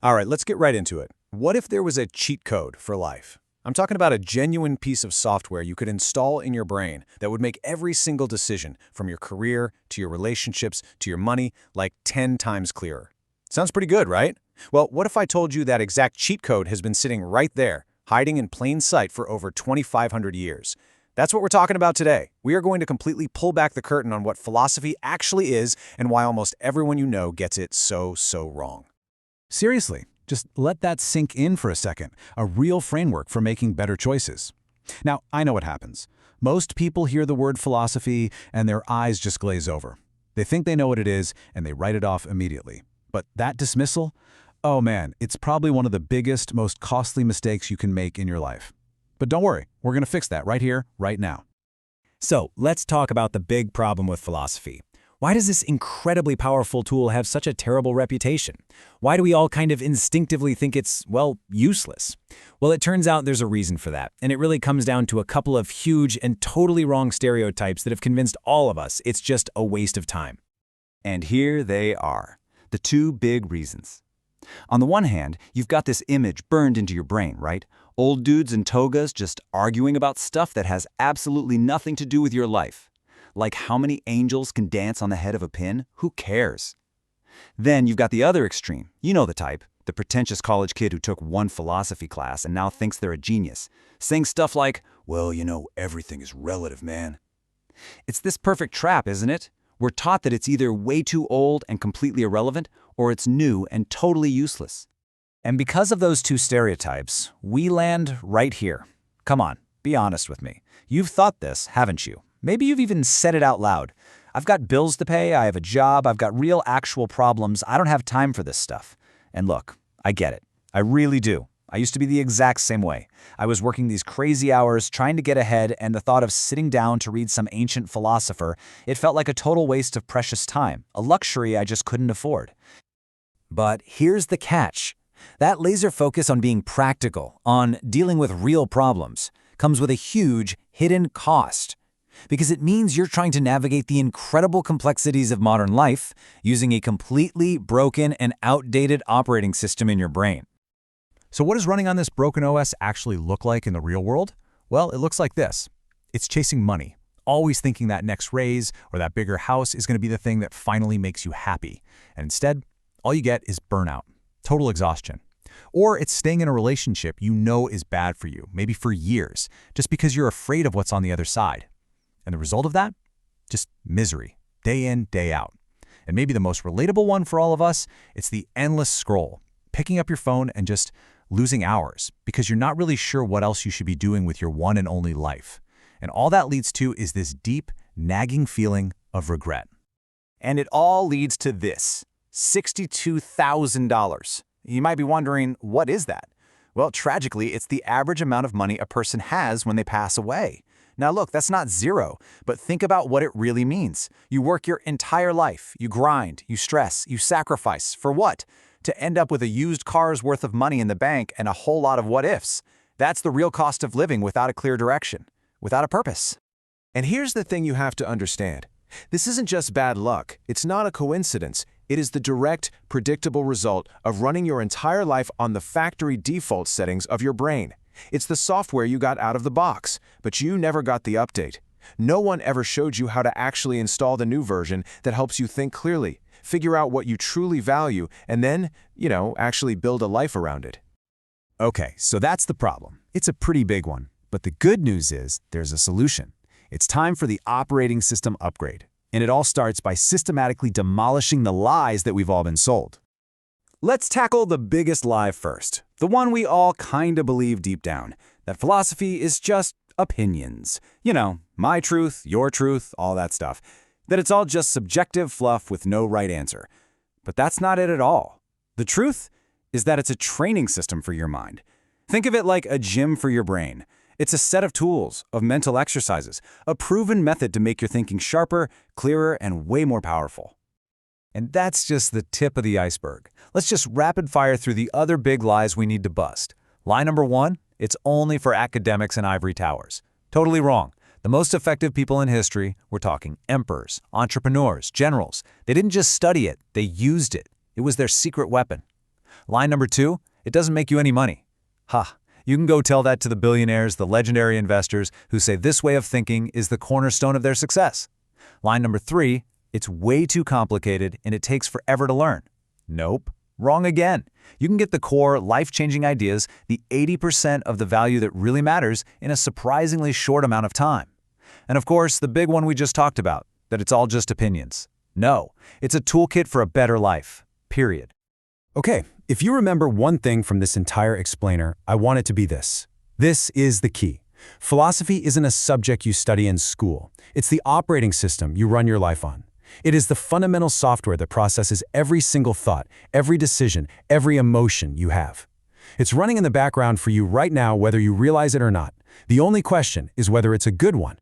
All right, let's get right into it. What if there was a cheat code for life? I'm talking about a genuine piece of software you could install in your brain that would make every single decision, from your career to your relationships to your money, like 10 times clearer. Sounds pretty good, right? Well, what if I told you that exact cheat code has been sitting right there, hiding in plain sight for over 2,500 years? That's what we're talking about today. We are going to completely pull back the curtain on what philosophy actually is and why almost everyone you know gets it so wrong. Seriously, just let that sink in for a second. A real framework for making better choices. Now, I know what happens. Most people hear the word philosophy and their eyes just glaze over. They think they know what it is and they write it off immediately. But that dismissal? Oh man, it's probably one of the biggest, most costly mistakes you can make in your life. But don't worry, we're going to fix that right here, right now. So, let's talk about the big problem with philosophy. Why does this incredibly powerful tool have such a terrible reputation? Why do we all kind of instinctively think it's, well, useless? Well, it turns out there's a reason for that, and it really comes down to a couple of huge and totally wrong stereotypes that have convinced all of us it's just a waste of time. And here they are, the two big reasons. On the one hand, you've got this image burned into your brain, right? Old dudes in togas just arguing about stuff that has absolutely nothing to do with your life. Like how many angels can dance on the head of a pin? Who cares? Then you've got the other extreme. You know the type. The pretentious college kid who took one philosophy class and now thinks they're a genius. Saying stuff like, well, everything is relative, man. It's this perfect trap, isn't it? We're taught that it's either way too old and completely irrelevant, or it's new and totally useless. And because of those two stereotypes, we land right here. Come on, be honest with me. You've thought this, haven't you? Maybe you've even said it out loud. I've got bills to pay, I have a job, I've got real actual problems, I don't have time for this stuff. And look, I get it. I really do. I used to be the exact same way. I was working these crazy hours, trying to get ahead, and the thought of sitting down to read some ancient philosopher, it felt like a total waste of precious time, a luxury I just couldn't afford. But here's the catch. That laser focus on being practical, on dealing with real problems, comes with a huge, hidden cost. Because it means you're trying to navigate the incredible complexities of modern life using a completely broken and outdated operating system in your brain. So what does running on this broken OS actually look like in the real world? Well, it looks like this. It's chasing money, always thinking that next raise or that bigger house is going to be the thing that finally makes you happy. And instead, all you get is burnout, total exhaustion. Or it's staying in a relationship you know is bad for you, maybe for years, just because you're afraid of what's on the other side. And the result of that? Just misery, day in, day out. And maybe the most relatable one for all of us, it's the endless scroll, picking up your phone and just losing hours because you're not really sure what else you should be doing with your one and only life. And all that leads to is this deep, nagging feeling of regret. And it all leads to this, $62,000. You might be wondering, what is that? Well, tragically, it's the average amount of money a person has when they pass away. Now look, that's not zero, but think about what it really means. You work your entire life, you grind, you stress, you sacrifice. For what? To end up with a used car's worth of money in the bank and a whole lot of what-ifs. That's the real cost of living without a clear direction, without a purpose. And here's the thing you have to understand. This isn't just bad luck. It's not a coincidence. It is the direct, predictable result of running your entire life on the factory default settings of your brain. It's the software you got out of the box, but you never got the update. No one ever showed you how to actually install the new version that helps you think clearly, figure out what you truly value, and then, actually build a life around it. Okay, so that's the problem. It's a pretty big one. But the good news is there's a solution. It's time for the operating system upgrade. And it all starts by systematically demolishing the lies that we've all been sold. Let's tackle the biggest lie first, the one we all kinda believe deep down, that philosophy is just opinions. My truth, your truth, all that stuff. That it's all just subjective fluff with no right answer. But that's not it at all. The truth is that it's a training system for your mind. Think of it like a gym for your brain. It's a set of tools, of mental exercises, a proven method to make your thinking sharper, clearer, and way more powerful. And that's just the tip of the iceberg. Let's just rapid fire through the other big lies we need to bust. Lie number one, it's only for academics and ivory towers. Totally wrong. The most effective people in history, we're talking emperors, entrepreneurs, generals. They didn't just study it, they used it. It was their secret weapon. Line number 2, it doesn't make you any money. Ha, you can go tell that to the billionaires, the legendary investors who say this way of thinking is the cornerstone of their success. Line number 3, it's way too complicated and it takes forever to learn. Nope, wrong again. You can get the core, life-changing ideas, the 80% of the value that really matters, in a surprisingly short amount of time. And of course, the big one we just talked about, that it's all just opinions. No, it's a toolkit for a better life, period. Okay, if you remember one thing from this entire explainer, I want it to be this. This is the key. Philosophy isn't a subject you study in school. It's the operating system you run your life on. It is the fundamental software that processes every single thought, every decision, every emotion you have. It's running in the background for you right now, whether you realize it or not. The only question is whether it's a good one.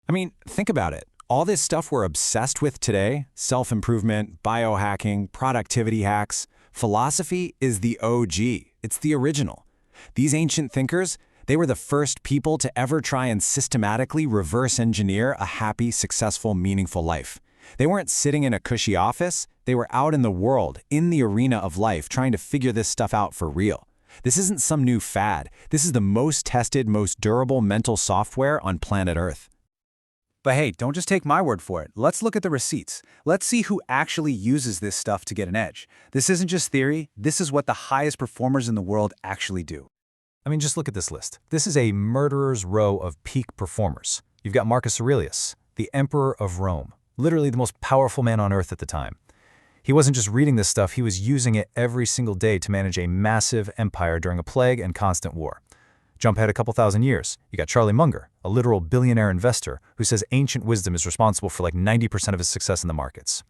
I mean, think about it. All this stuff we're obsessed with today, self-improvement, biohacking, productivity hacks, philosophy is the OG. It's the original. These ancient thinkers, they were the first people to ever try and systematically reverse engineer a happy, successful, meaningful life. They weren't sitting in a cushy office, they were out in the world, in the arena of life, trying to figure this stuff out for real. This isn't some new fad. This is the most tested, most durable mental software on planet Earth. But hey, don't just take my word for it. Let's look at the receipts. Let's see who actually uses this stuff to get an edge. This isn't just theory. This is what the highest performers in the world actually do. I mean, just look at this list. This is a murderer's row of peak performers. You've got Marcus Aurelius, the emperor of Rome, literally the most powerful man on earth at the time. He wasn't just reading this stuff, he was using it every single day to manage a massive empire during a plague and constant war. Jump ahead a couple thousand years, you got Charlie Munger, a literal billionaire investor who says ancient wisdom is responsible for like 90% of his success in the markets.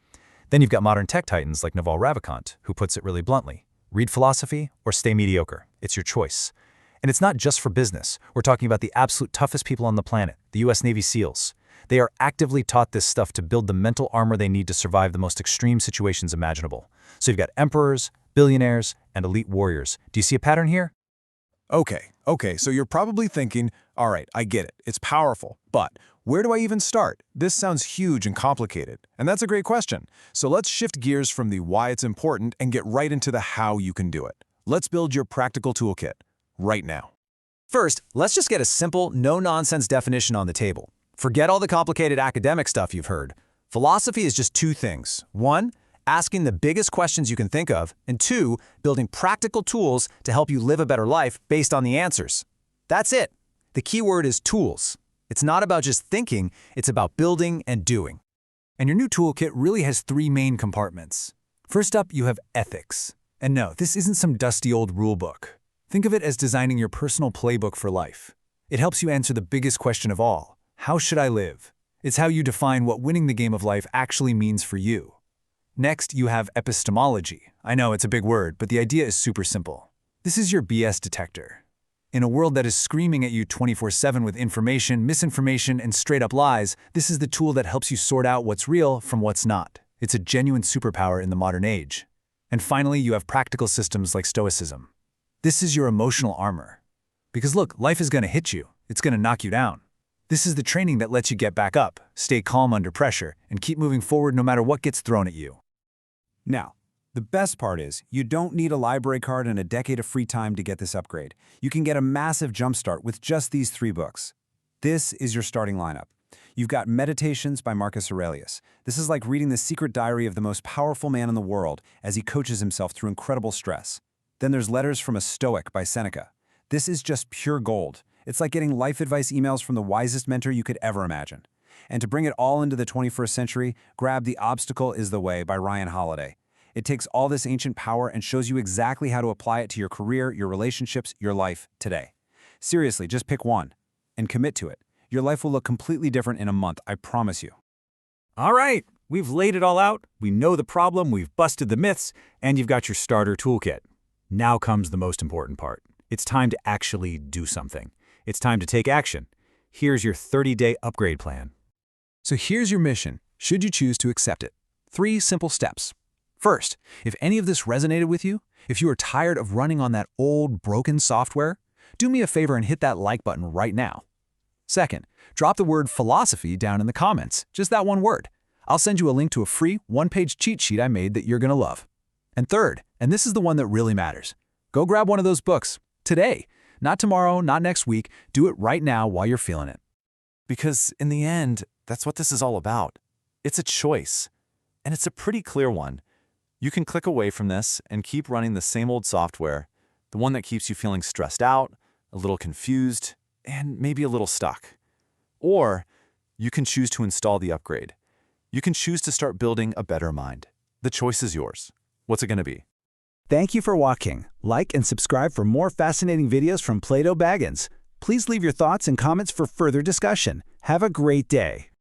Then you've got modern tech titans like Naval Ravikant, who puts it really bluntly: read philosophy or stay mediocre. It's your choice. And it's not just for business. We're talking about the absolute toughest people on the planet, the US Navy SEALs. They are actively taught this stuff to build the mental armor they need to survive the most extreme situations imaginable. So you've got emperors, billionaires, and elite warriors. Do you see a pattern here? Okay, so you're probably thinking, all right, I get it, it's powerful, but where do I even start? This sounds huge and complicated, and that's a great question. So let's shift gears from the why it's important and get right into the how you can do it. Let's build your practical toolkit right now. First, let's just get a simple, no-nonsense definition on the table. Forget all the complicated academic stuff you've heard. Philosophy is just two things. 1, asking the biggest questions you can think of, and 2, building practical tools to help you live a better life based on the answers. That's it. The key word is tools. It's not about just thinking, it's about building and doing. And your new toolkit really has 3 main compartments. First up, you have ethics. And no, this isn't some dusty old rule book. Think of it as designing your personal playbook for life. It helps you answer the biggest question of all: how should I live? It's how you define what winning the game of life actually means for you. Next, you have epistemology. I know it's a big word, but the idea is super simple. This is your BS detector. In a world that is screaming at you 24/7 with information, misinformation, and straight-up lies, this is the tool that helps you sort out what's real from what's not. It's a genuine superpower in the modern age. And finally, you have practical systems like Stoicism. This is your emotional armor. Because look, life is going to hit you. It's going to knock you down. This is the training that lets you get back up, stay calm under pressure, and keep moving forward no matter what gets thrown at you. Now, the best part is you don't need a library card and a decade of free time to get this upgrade. You can get a massive jumpstart with just these 3 books. This is your starting lineup. You've got Meditations by Marcus Aurelius. This is like reading the secret diary of the most powerful man in the world as he coaches himself through incredible stress. Then there's Letters from a Stoic by Seneca. This is just pure gold. It's like getting life advice emails from the wisest mentor you could ever imagine. And to bring it all into the 21st century, grab The Obstacle is the Way by Ryan Holiday. It takes all this ancient power and shows you exactly how to apply it to your career, your relationships, your life today. Seriously, just pick one and commit to it. Your life will look completely different in a month, I promise you. All right, we've laid it all out. We know the problem, we've busted the myths, and you've got your starter toolkit. Now comes the most important part. It's time to actually do something. It's time to take action. Here's your 30-day upgrade plan. So here's your mission, should you choose to accept it. 3 simple steps. First, if any of this resonated with you, if you are tired of running on that old, broken software, do me a favor and hit that like button right now. Second, drop the word philosophy down in the comments, just that one word. I'll send you a link to a free 1-page cheat sheet I made that you're going to love. And third, and this is the one that really matters, go grab one of those books today. Not tomorrow, not next week. Do it right now while you're feeling it. Because in the end, that's what this is all about. It's a choice. And it's a pretty clear one. You can click away from this and keep running the same old software, the one that keeps you feeling stressed out, a little confused, and maybe a little stuck. Or you can choose to install the upgrade. You can choose to start building a better mind. The choice is yours. What's it going to be? Thank you for watching. Like and subscribe for more fascinating videos from Plato Baggins. Please leave your thoughts and comments for further discussion. Have a great day.